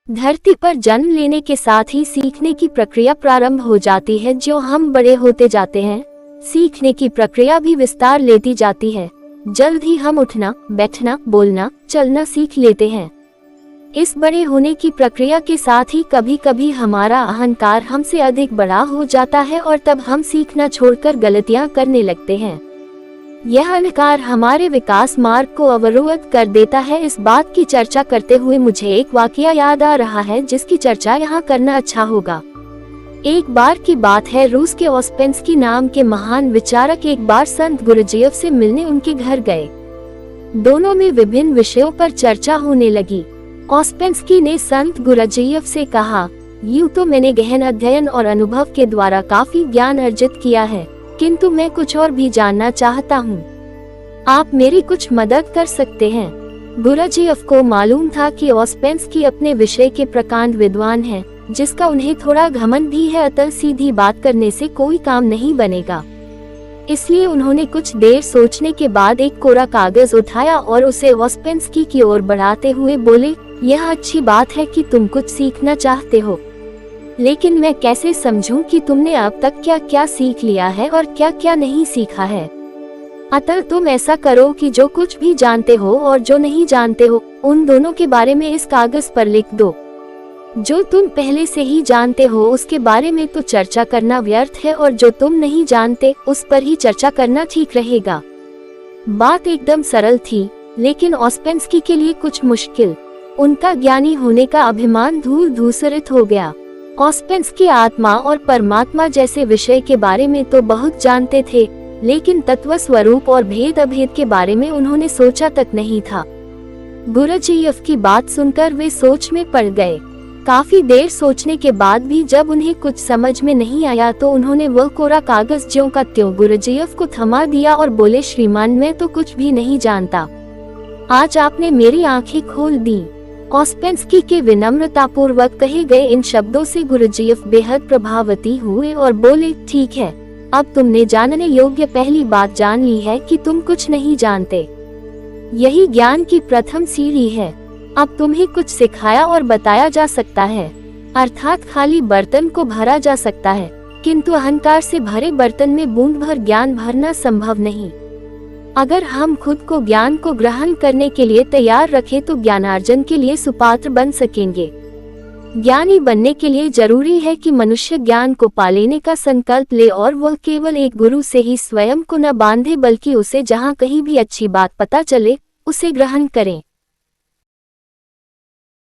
धरती पर जन्म लेने के साथ ही सीखने की प्रक्रिया प्रारंभ हो जाती है। जो हम बड़े होते जाते हैं, सीखने की प्रक्रिया भी विस्तार लेती जाती है। जल्द ही हम उठना, बैठना, बोलना, चलना सीख लेते हैं। इस बड़े होने की प्रक्रिया के साथ ही कभी कभी हमारा अहंकार हमसे अधिक बड़ा हो जाता है और तब हम सीखना छोड़कर गलतियां करने लगते हैं। यह अहंकार हमारे विकास मार्ग को अवरुद्ध कर देता है। इस बात की चर्चा करते हुए मुझे एक वाकया याद आ रहा है जिसकी चर्चा यहाँ करना अच्छा होगा। एक बार की बात है, रूस के ओस्पेंस्की नाम के महान विचारक एक बार संत गुरुजीएफ से मिलने उनके घर गए। दोनों में विभिन्न विषयों पर चर्चा होने लगी। ओस्पेंस्की ने संत गुरुजीएफ से कहा, यूं तो मैंने गहन अध्ययन और अनुभव के द्वारा काफी ज्ञान अर्जित किया है, किंतु मैं कुछ और भी जानना चाहता हूँ। आप मेरी कुछ मदद कर सकते हैं। गुरुजीएफ को मालूम था कि ओस्पेंस्की अपने विषय के प्रकांड विद्वान हैं, जिसका उन्हें थोड़ा घमंड भी है, अतः सीधी बात करने से कोई काम नहीं बनेगा। इसलिए उन्होंने कुछ देर सोचने के बाद एक कोरा कागज उठाया और उसे ओस्पेंस्की की ओर बढ़ाते हुए बोले, यह अच्छी बात है कि तुम कुछ सीखना चाहते हो, लेकिन मैं कैसे समझूं कि तुमने अब तक क्या क्या सीख लिया है और क्या क्या नहीं सीखा है। अतः तुम ऐसा करो कि जो कुछ भी जानते हो और जो नहीं जानते हो, उन दोनों के बारे में इस कागज पर लिख दो। जो तुम पहले से ही जानते हो उसके बारे में तो चर्चा करना व्यर्थ है, और जो तुम नहीं जानते उस पर ही चर्चा करना ठीक रहेगा। बात एकदम सरल थी, लेकिन ओस्पेंस्की के लिए कुछ मुश्किल। उनका ज्ञानी होने का अभिमान धूल धूसरित हो गया। ओस्पेंस्की आत्मा और परमात्मा जैसे विषय के बारे में तो बहुत जानते थे, लेकिन तत्व स्वरूप और भेद अभेद के बारे में उन्होंने सोचा तक नहीं था। गुरुजीएफ की बात सुनकर वे सोच में पड़ गए। काफी देर सोचने के बाद भी जब उन्हें कुछ समझ में नहीं आया तो उन्होंने वह कोरा कागज ज्यों का त्यों गुरुजीएफ को थमा दिया और बोले, श्रीमान, मैं तो कुछ भी नहीं जानता। आज आपने मेरी आंखें खोल दी। ओस्पेंस्की के विनम्रतापूर्वक कहे गए इन शब्दों से गुरुजीएफ बेहद प्रभावित हुए और बोले, ठीक है, अब तुमने जानने योग्य पहली बात जान ली है कि तुम कुछ नहीं जानते। यही ज्ञान की प्रथम सीढ़ी है। अब तुम्हें कुछ सिखाया और बताया जा सकता है, अर्थात खाली बर्तन को भरा जा सकता है, किंतु अहंकार से भरे बर्तन में बूंद भर ज्ञान भरना संभव नहीं। अगर हम खुद को ज्ञान को ग्रहण करने के लिए तैयार रखें तो ज्ञानार्जन के लिए सुपात्र बन सकेंगे। ज्ञानी बनने के लिए जरूरी है कि मनुष्य ज्ञान को पा लेने का संकल्प ले और वह केवल एक गुरु से ही स्वयं को न बांधे, बल्कि उसे जहाँ कहीं भी अच्छी बात पता चले उसे ग्रहण करें।